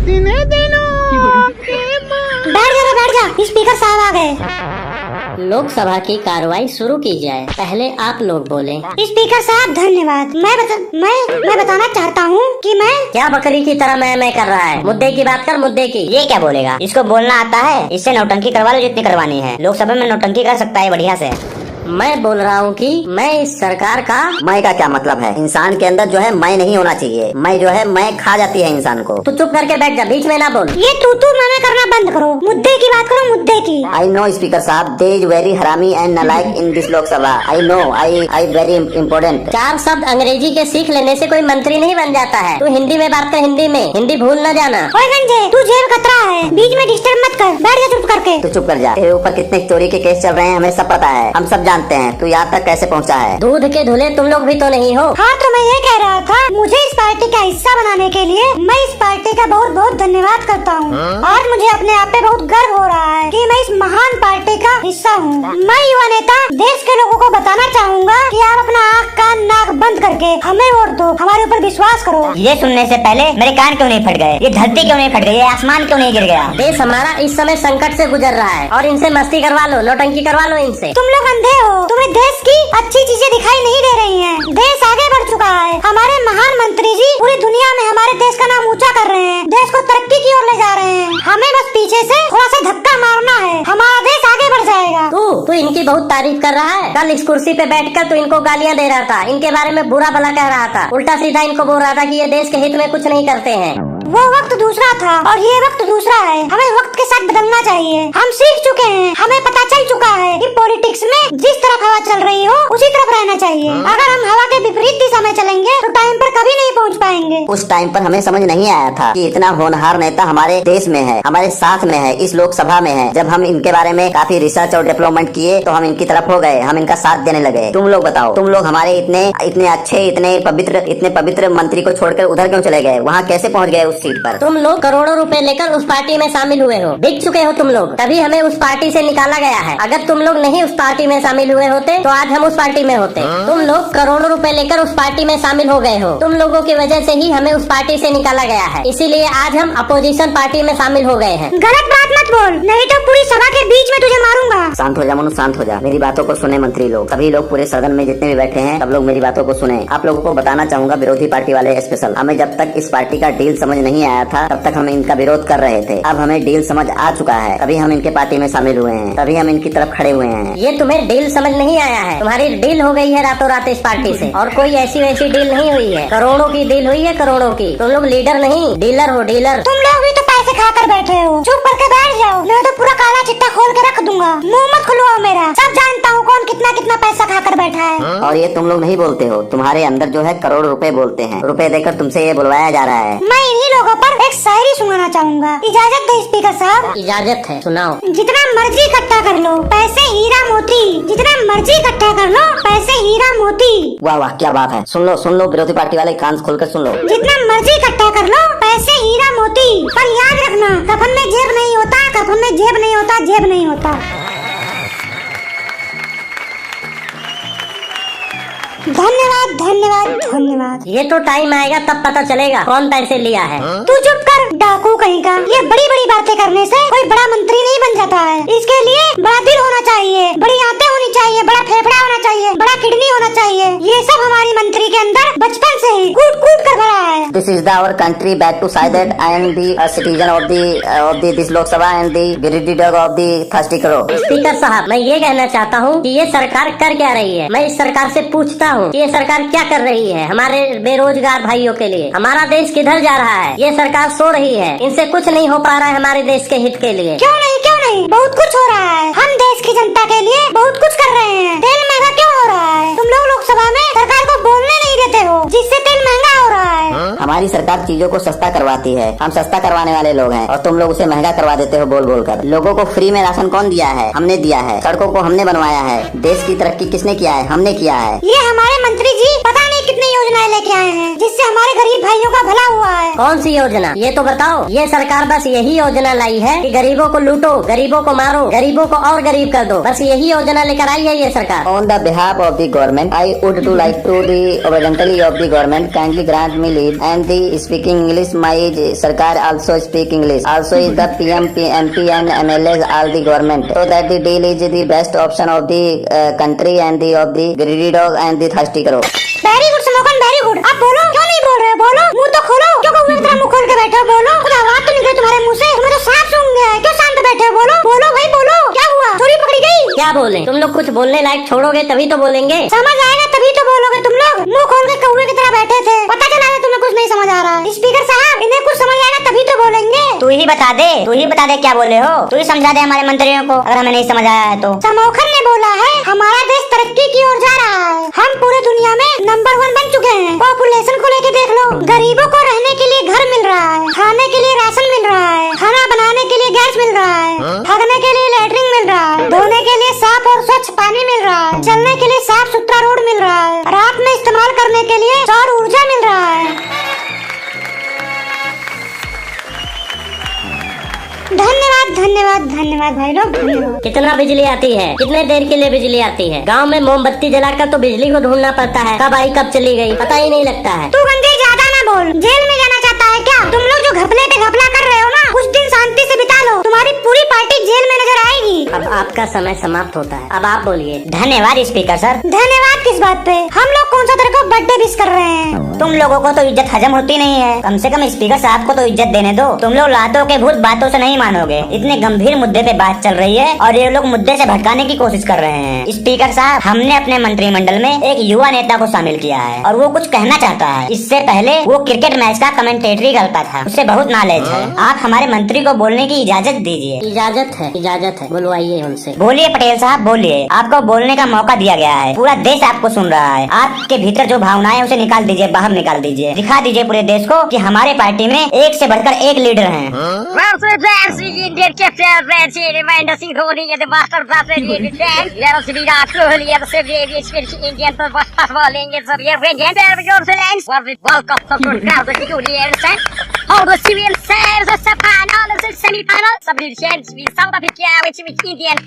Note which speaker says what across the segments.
Speaker 1: बैठ जा, स्पीकर साहब आ गए।
Speaker 2: लोकसभा की कार्रवाई शुरू की जाए। पहले आप लोग बोलें।
Speaker 1: स्पीकर साहब धन्यवाद। मैं बताना चाहता हूँ कि मैं
Speaker 2: क्या बकरी की तरह मैं कर रहा है? मुद्दे की बात कर, मुद्दे की।
Speaker 3: ये क्या बोलेगा? इसको बोलना आता है? इससे नौटंकी करवा लो जितनी करवानी है। लोकसभा में नौटंकी कर सकता है बढ़िया से।
Speaker 2: मैं बोल रहा हूँ कि मैं इस सरकार का
Speaker 3: मैं का क्या मतलब है? इंसान के अंदर जो है मैं नहीं होना चाहिए। मैं जो है मैं खा जाती है इंसान को।
Speaker 2: तू चुप करके बैठ जा, बीच में ना बोल।
Speaker 1: ये तू मैं करना बंद करो। मुद्दे की बात करो, मुद्दे की।
Speaker 3: आई नो स्पीकर साहब, दे इज वेरी हरामी एंड नालायक in this Lok Sabha. I know, I very important.
Speaker 2: 4 शब्द अंग्रेजी के सीख लेने से कोई मंत्री नहीं बन जाता है। तू हिंदी में बात कर, हिंदी में। हिंदी भूल न जाना।
Speaker 1: ओए गंजे, तू जेब कतरा है, बीच में डिस्टर्ब मत कर। बैठ जा चुप करके।
Speaker 3: तू चुप कर जा। तेरे ऊपर कितने चोरी के केस चल रहे हैं हमें सब पता है। हम सब जानते हैं तू यहाँ तक कैसे पहुँचा है।
Speaker 2: दूध के धुले तुम लोग भी तो नहीं हो।
Speaker 1: हाँ, तो मैं ये कह रहा था, मुझे इस पार्टी का हिस्सा बनाने के लिए मैं इस पार्टी का बहुत बहुत धन्यवाद करता हूँ। और मुझे अपने आप पे बहुत गर्व हो रहा है कि मैं इस महान पार्टी का हिस्सा हूँ। मैं युवा नेता देश के लोगों को बताना चाहूँगा कि आप अपना आँख कान नाक बंद करके हमें वोट दो, हमारे ऊपर विश्वास करो।
Speaker 3: ये सुनने से पहले मेरे कान क्यों नहीं फट गए? ये धरती क्यों नहीं फट गई? ये आसमान क्यों नहीं गिर गया?
Speaker 2: देश हमारा इस समय संकट से गुजर रहा है और इनसे मस्ती करवा लो, नौटंकी करवा लो इनसे।
Speaker 1: तुम लोग अंधे हो, तुम्हें देश की अच्छी चीजें दिखाई नहीं दे रही हैं। देश आगे बढ़ चुका है। हमारे महान मंत्री जी पूरी दुनिया में हमारे देश का नाम ऊंचा कर रहे हैं, देश को तरक्की की ओर ले जा रहे हैं। हमें बस पीछे से थोड़ा सा धक्का मारना है, हमारा देश आगे बढ़ जाएगा।
Speaker 2: तू इनकी बहुत तारीफ कर रहा है। कल इस कुर्सी पे बैठकर तू इनको गालियां दे रहा था, इनके बारे में बुरा भला कह रहा था, उल्टा सीधा इनको बोल रहा था कि ये देश के हित में कुछ नहीं करते हैं।
Speaker 1: वो वक्त दूसरा था और ये वक्त दूसरा है। हमें वक्त के साथ बदलना चाहिए। हम सीख चुके हैं, हमें पता चल चुका है कि पॉलिटिक्स में जिस तरफ हवा चल रही हो उसी तरफ रहना चाहिए। अगर हम हवा के विपरीत दिशा में चलेंगे तो टाइम पर कभी नहीं पहुंच पाएंगे।
Speaker 3: उस टाइम पर हमें समझ नहीं आया था कि इतना होनहार नेता हमारे देश में है, हमारे साथ में है, इस लोकसभा में है। जब हम इनके बारे में काफी रिसर्च और डेवलपमेंट किए तो हम इनकी तरफ हो गए, हम इनका साथ देने लगे। तुम लोग बताओ, तुम लोग हमारे इतने अच्छे, इतने पवित्र मंत्री को छोड़कर उधर क्यों चले गए? वहाँ कैसे पहुँच गए उस सीट पर?
Speaker 2: तुम लोग करोड़ों रुपए लेकर उस पार्टी में शामिल हुए हो, बिक चुके हो तुम लोग, तभी हमें उस पार्टी से निकाला गया है। अगर तुम लोग नहीं उस पार्टी में शामिल हुए होते तो आज हम उस पार्टी में होते। तुम लोग करोड़ों रुपए लेकर उस पार्टी में शामिल हो गए हो। तुम लोगों की वजह से ही हमें उस पार्टी से निकाला गया है, इसीलिए आज हम अपोजिशन पार्टी में शामिल हो गए हैं।
Speaker 1: गलत बात मत बोल, नहीं तो पूरी सभा के बीच में तुझे मारूंगा।
Speaker 3: शांत हो जा मनु, शांत हो जा। मेरी बातों को सुने मंत्री लोग, सभी लोग पूरे सदन में जितने भी बैठे हैं सब लोग मेरी बातों को सुने। आप लोगों को बताना चाहूंगा, विरोधी पार्टी वाले स्पेशल, हमें जब तक इस पार्टी का डील समझ नहीं आया था तब तक हम इनका विरोध कर रहे थे। अब हमें डील समझ आ चुका है, तभी हम इनके पार्टी में शामिल हुए हैं, तभी हम इनकी तरफ खड़े हुए हैं।
Speaker 2: ये तुम्हें डील समझ नहीं आया है, तुम्हारी डील हो गई है रातों रात इस पार्टी से, और कोई ऐसी वैसी डील नहीं हुई है। करोड़ों की डील हुई है, करोड़ों की। तुम लोग लीडर नहीं डीलर हो, डीलर।
Speaker 1: तुम लोग भी तो पैसे खाकर बैठे हो, चुप करके बैठ जाओ, नहीं तो पूरा काला चिट्टा खोल के रख दूंगा। मुंह मत खुलवाओ मेरा, सब जानता हूँ कौन कितना कितना पैसा खाकर बैठा है।
Speaker 3: और ये तुम लोग नहीं बोलते हो, तुम्हारे अंदर जो है करोड़ रुपए बोलते हैं। रुपए देकर तुमसे ये बुलवाया जा रहा है।
Speaker 1: मैं इन्हीं लोगों पर एक शायरी सुनाना चाहूंगा, इजाजत दो स्पीकर साहब।
Speaker 2: इजाजत है, सुनाओ।
Speaker 1: जितना मर्जी इकट्ठा कर लो पैसे हीरा मोती, जितना मर्जी इकट्ठा कर लो पैसे हीरा मोती।
Speaker 3: वाह वाह, क्या बात है। सुन लो विरोधी पार्टी वाले, कान खोलकर सुन लो।
Speaker 1: जितना मर्जी इकट्ठा कर लो पैसे हीरा मोती, पर याद रखना कफन में जेब नहीं होता, कफन में जेब नहीं होता, जेब नहीं होता। धन्यवाद धन्यवाद धन्यवाद।
Speaker 2: ये तो टाइम आएगा तब पता चलेगा कौन पैसे लिया है।
Speaker 1: तू चुप कर डाकू कहीं का। ये बड़ी बड़ी बातें करने से कोई बड़ा मंत्री नहीं बन जाता है। इसके लिए बड़ा दिल होना चाहिए, बड़ी आंतें होनी चाहिए, बड़ा फेफड़ा होना चाहिए, बड़ा किडनी होना चाहिए। ये सब हमारी मंत्री के अंदर बचपन से ही कूट कूट कर भरा है।
Speaker 3: This is the our country back to side that I am the citizen of the this Lok Sabha and the greedy dog of the thirsty करो।
Speaker 2: स्पीकर साहब, मैं ये कहना चाहता हूँ कि ये सरकार कर क्या रही है। मैं इस सरकार से पूछता हूँ कि ये सरकार क्या कर रही है हमारे बेरोजगार भाइयों के लिए। हमारा देश किधर जा रहा है? ये सरकार सो रही है, इनसे कुछ नहीं हो पा रहा है हमारे देश के हित के लिए।
Speaker 1: क्यों नहीं, क्यों नहीं, बहुत कुछ हो रहा है। हम देश की जनता के लिए बहुत कुछ कर रहे हैं। तेल महंगा क्यों हो रहा है? तुम लोग लोकसभा में सरकार को बोलने नहीं देते हो, जिससे तेल महंगा हो रहा है।
Speaker 3: हमारी सरकार चीजों को सस्ता करवाती है, हम सस्ता करवाने वाले लोग हैं, और तुम लोग उसे महंगा करवा देते हो बोल बोल कर। लोगों को फ्री में राशन कौन दिया है? हमने दिया है। सड़कों को हमने बनवाया है। देश की तरक्की किसने किया है? हमने किया है।
Speaker 1: ये हमारे मंत्री जी पता नहीं कितने योजनाएं लेके आए हैं जिससे हमारे गरीब भाइयों का भला हुआ है।
Speaker 2: कौन सी योजना ये तो बताओ। ये सरकार बस यही योजना लाई है कि गरीबों को लूटो, गरीबों को मारो, गरीबों को और गरीब कर दो, बस यही योजना लेकर आई है ये सरकार।
Speaker 3: On the behalf of the government, I would to like to the originally of the government kindly grant me leave and the speaking English. My Sarkar also speak English. Also is the PM, MP and MLAs all the government. So that the deal is the best option of the country and the of the greedy dog and the thirsty crow.
Speaker 1: Very good slogan, very good. आप बोलो, क्यों नहीं बोल रहे? बोलो, मुंह तो खोलो। क्यों कौवे की तरह मुंह खोल के बैठे हो? बोलो, कुछ आवाज तो निकले तुम्हारे मुंह से। तुम्हें तो सांप सूंघ गया है। क्यों शांत बैठे हो? बोलो बोलो भाई बोलो, क्या हुआ? चोरी पकड़ी गई?
Speaker 2: क्या बोले? तुम लोग कुछ बोलने लायक छोड़ोगे तभी तो बोलेंगे।
Speaker 1: समझ आएगा तभी तो बोलोगे। तुम लोग मुंह खोल के कौवे की तरह बैठे थे, पता चला था तुम्हें कुछ नहीं समझ आ रहा है। स्पीकर साहब, इन्हें कुछ समझ आएगा तभी तो बोलेंगे।
Speaker 4: तू ही बता दे क्या बोले हो। तू ही समझा दे हमारे मंत्रियों को अगर हमें नहीं समझ आया है तो।
Speaker 1: समोखन ने बोला है हमारा देश तरक्की की ओर जा रहा है। हम पूरे दुनिया में नंबर 1 बन चुके हैं। पॉपुलेशन को लेके देख लो, गरीबों को रहने के लिए घर मिल रहा है, खाने के लिए राशन मिल रहा है, खाना बनाने के लिए गैस मिल रहा है, ठगने के लिए लैट्रिन मिल रहा है, धोने के लिए साफ और स्वच्छ पानी मिल रहा है, चलने के लिए साफ सुथरा रोड मिल रहा है, रात में इस्तेमाल करने के लिए सौर ऊर्जा मिल रहा है। धन्यवाद धन्यवाद धन्यवाद भाई लोग, धन्यवाद।
Speaker 2: कितना बिजली आती है? कितने देर के लिए बिजली आती है? गांव में मोमबत्ती जलाकर तो बिजली को ढूंढना पड़ता है, कब आई कब चली गई पता ही नहीं लगता है।
Speaker 1: तू गंजे ज्यादा ना बोल। जेल में जाना चाहता है क्या? तुम लोग जो घपले पे घपला कर रहे हो ना, कुछ दिन शांति से बिता लो, तुम्हारी पूरी पार्टी जेल में नजर आएगी।
Speaker 2: अब आपका समय समाप्त होता है, अब आप बोलिए।
Speaker 4: धन्यवाद स्पीकर सर।
Speaker 1: धन्यवाद किस बात पे? हम लोग कौन सा तेरे को बर्थडे विश कर रहे हैं?
Speaker 4: तुम लोगों को तो इज्जत हजम होती नहीं है, कम से कम स्पीकर साहब को तो इज्जत देने दो। तुम लोग लातों के भूत बातों से नहीं मानोगे। इतने गंभीर मुद्दे पे बात चल रही है और ये लोग मुद्दे से भटकाने की कोशिश कर रहे हैं। स्पीकर साहब, हमने अपने मंत्रिमंडल में एक युवा नेता को शामिल किया है और वो कुछ कहना चाहता है। इससे पहले वो क्रिकेट मैच का कमेंटेटरी करता था, उससे बहुत नॉलेज है। आप हमारे मंत्री को बोलने की इजाजत दीजिए।
Speaker 2: इजाजत है, बुलवाइए उनसे।
Speaker 4: बोलिए पटेल साहब, बोलिए। आपको बोलने का मौका दिया गया है, पूरा देश आपको सुन रहा है। आपके भीतर जो भावनाएं उसे निकाल दीजिए, बाहर निकाल दीजिए, दिखा दीजिए पूरे देश को कि हमारे पार्टी में एक से बढ़कर एक लीडर हैं।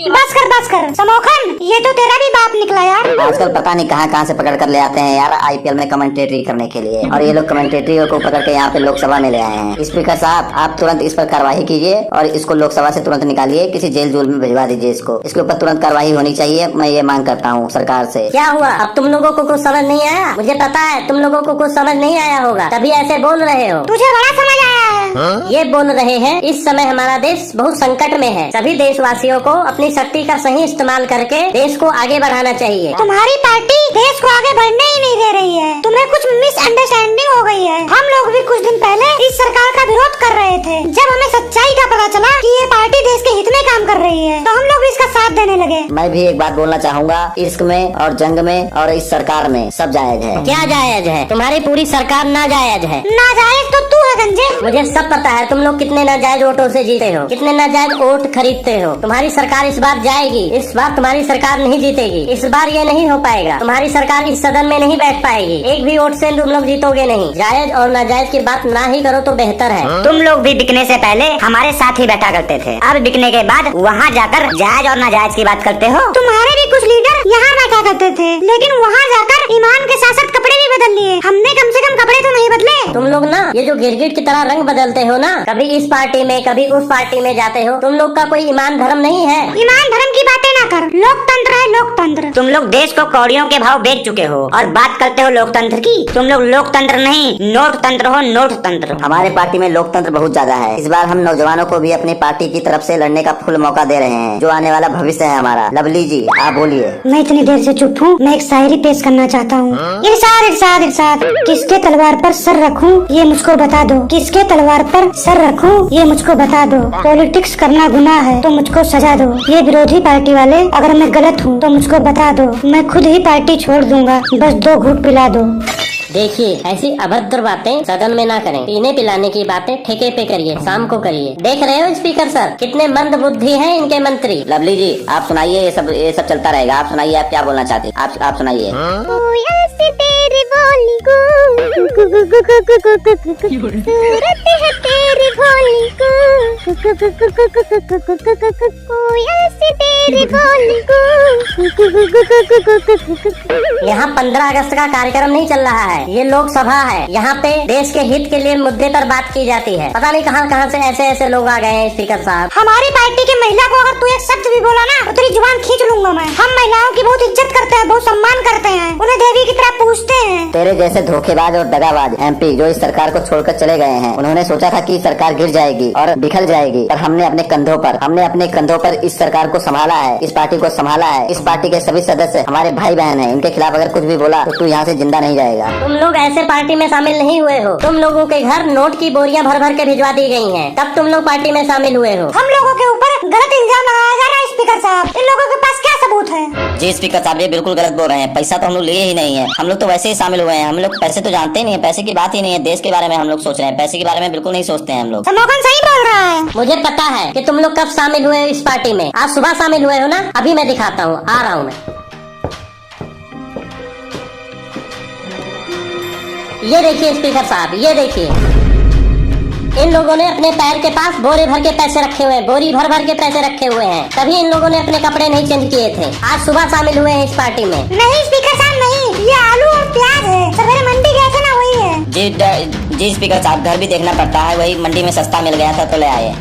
Speaker 1: बस कर समोखन, ये तो तेरा भी बाप निकला यार।
Speaker 3: आजकल पता नहीं कहाँ से पकड़ कर ले आते हैं यार IPL में कमेंटेटरी करने के लिए, और ये लोग कमेंटेटरी को पकड़ के यहाँ पे लोकसभा में ले आए हैं। स्पीकर साहब, आप तुरंत इस पर कार्रवाई कीजिए और इसको लोकसभा से तुरंत निकालिए, किसी जेल जूल में भिजवा दीजिए इसको। इसके ऊपर तुरंत कार्रवाई होनी चाहिए, मैं ये मांग करता हूँ सरकार से।
Speaker 2: क्या हुआ? अब तुम लोगों को कुछ समझ नहीं आया? मुझे पता है तुम लोगों को कुछ समझ नहीं आया होगा, तभी ऐसे बोल रहे हो।
Speaker 1: तुझे बड़ा समझ आया है।
Speaker 2: ये बोल रहे हैं इस समय हमारा देश बहुत संकट में है, सभी देशवासियों को अपनी शक्ति का सही इस्तेमाल करके देश को आगे बढ़ाना चाहिए।
Speaker 1: तुम्हारी पार्टी देश को आगे बढ़ने ही नहीं दे रही है, तुम्हें कुछ मिसअंडरस्टैंडिंग हो गई है। हम लोग भी कुछ दिन पहले इस सरकार का विरोध कर रहे थे, जब हमें सच्चाई का पता चला कि ये पार्टी देश के हित में काम कर रही है, तो हम लोग भी इसका साथ देने लगे।
Speaker 3: मैं भी एक बात बोलना चाहूँगा, इश्क में और जंग में और इस सरकार में सब जायज है।
Speaker 2: क्या जायज है? तुम्हारी पूरी सरकार नाजायज है।
Speaker 1: नाजायज तो तू है गंजे।
Speaker 2: मुझे सब पता है तुम लोग कितने नाजायज वोटों से जीते हो, कितने नाजायज वोट खरीदते हो। तुम्हारी सरकार इस बार जाएगी, इस बार तुम्हारी सरकार नहीं जीतेगी, इस बार ये नहीं हो पाएगा। तुम्हारी सरकार इस सदन में नहीं बैठ पाएगी, एक भी वोट से तुम लोग जीतोगे नहीं। जायज और नाजायज की बात ना ही करो तो बेहतर है।
Speaker 4: तुम लोग भी बिकने से पहले हमारे साथ ही बैठा करते थे, अब बिकने के बाद वहाँ जाकर जायज और नाजायज की बात करते हो।
Speaker 1: तुम्हारे भी कुछ लीडर यहाँ बैठा करते थे, लेकिन वहाँ जाकर ईमान के साथ साथ कपड़े भी बदल लिए। हमने कम से कम कपड़े तो नहीं बदले।
Speaker 2: तुम लोग ना ये जो गिरगिट की तरह रंग बदलते हो ना, कभी इस पार्टी में कभी उस पार्टी में जाते हो, तुम लोग का कोई ईमान धर्म नहीं है।
Speaker 1: ईमान धर्म की बातें ना कर, लोकतंत्र है लोकतंत्र।
Speaker 4: तुम लोग देश को कौड़ियों के भाव बेच चुके हो और बात करते हो लोकतंत्र की। तुम लोग लोकतंत्र नहीं नोट तंत्र हो, नोट तंत्र।
Speaker 3: हमारे पार्टी में लोकतंत्र बहुत ज्यादा है। इस बार हम नौजवानों को भी अपनी पार्टी की तरफ से लड़ने का फुल मौका दे रहे हैं, जो आने वाला भविष्य है हमारा। लवली जी, आप बोलिए।
Speaker 1: मैं इतनी देर से चुप हूँ, मैं एक शायरी पेश करना चाहता हूँ। इरशाद इरशाद इरशाद, किसके तलवार पर सर रखूं ये मुझको बता दो, किसके तलवार पर सर रखूं ये मुझको बता दो। पॉलिटिक्स करना गुनाह है तो मुझको सजा दो। ये विरोधी पार्टी वाले अगर मैं गलत हूँ तो मुझको बता दो, मैं खुद ही पार्टी छोड़ दूंगा, बस 2 घूंट पिला दो।
Speaker 2: देखिए, ऐसी अभद्र बातें सदन में ना करें। पीने पिलाने की बातें ठेके पे करिए, शाम को करिए। देख रहे हो स्पीकर सर, कितने मंद बुद्धि हैं इनके मंत्री।
Speaker 3: लवली जी, आप सुनाइए, ये सब चलता रहेगा। आप सुनाइए, आप क्या बोलना चाहते हैं, आप सुनाइए।
Speaker 1: तेरी बोली को, सूरत है तेरी भोली को, कोयल से तेरी बोली को।
Speaker 2: यहाँ 15 अगस्त का कार्यक्रम नहीं चल रहा है, ये लोकसभा है। यहाँ पे देश के हित के लिए मुद्दे पर बात की जाती है। पता नहीं कहाँ कहाँ से ऐसे ऐसे लोग आ गए हैं स्पीकर साहब।
Speaker 1: हमारी पार्टी के महिला को अगर तू एक शब्द भी बोला ना तो तेरी जुबान खींच लूंगा मैं। हम महिलाओं की बहुत इज्जत करते हैं, बहुत सम्मान करते हैं, उन्हें देवी की तरह पूजते हैं।
Speaker 3: तेरे जैसे धोखेबाज और दगाबाज MP जो इस सरकार को छोड़कर चले गए हैं, उन्होंने सोचा था कि सरकार गिर जाएगी और बिखर जाएगी, पर हमने अपने कंधों पर इस सरकार को संभाला है, इस पार्टी को संभाला है। इस पार्टी के सभी सदस्य हमारे भाई बहन हैं, इनके खिलाफ अगर कुछ भी बोला तो तू यहाँ से जिंदा नहीं जाएगा।
Speaker 2: तुम लोग ऐसे पार्टी में शामिल नहीं हुए हो। तुम लोगों के घर नोट की बोरियां भर भर के भिजवा दी गई हैं। तब तुम लोग पार्टी में शामिल हुए हो।
Speaker 1: हम लोगों के ऊपर गलत इल्जाम लगाया जा रहा है स्पीकर साहब। इन लोगों के पास क्या सबूत है?
Speaker 5: जी स्पीकर साहब, ये बिल्कुल गलत बोल रहे हैं। पैसा तो हम लोग लिए ही नहीं है, हम लोग तो वैसे ही शामिल हुए हैं। हम लोग पैसे तो जानते ही नहीं है, पैसे की बात ही नहीं है। देश के बारे में हम लोग सोच रहे हैं, पैसे के बारे में बिल्कुल नहीं सोचते हैं हम लोग।
Speaker 1: समोकन सही बोल रहा है।
Speaker 2: मुझे पता है कि तुम लोग कब शामिल हुए हो इस पार्टी में। आज सुबह शामिल हुए हो ना। अभी मैं दिखाता हूँ, आ रहा हूँ मैं। ये देखिए स्पीकर साहब, ये देखिए इन लोगों ने अपने पैर के पास बोरे भर के पैसे रखे हुए हैं, बोरी भर भर के पैसे रखे हुए हैं। तभी इन लोगों ने अपने कपड़े नहीं चेंज किए थे। आज सुबह शामिल हुए हैं इस पार्टी में।
Speaker 1: नहीं स्पीकर साहब नहीं, ये आलू और प्याज है। सवेरे मंडी गए थे ना, वही है।
Speaker 5: जी स्पीकर साहब, घर भी देखना पड़ता है, वही मंडी में सस्ता मिल गया था तो ले आए।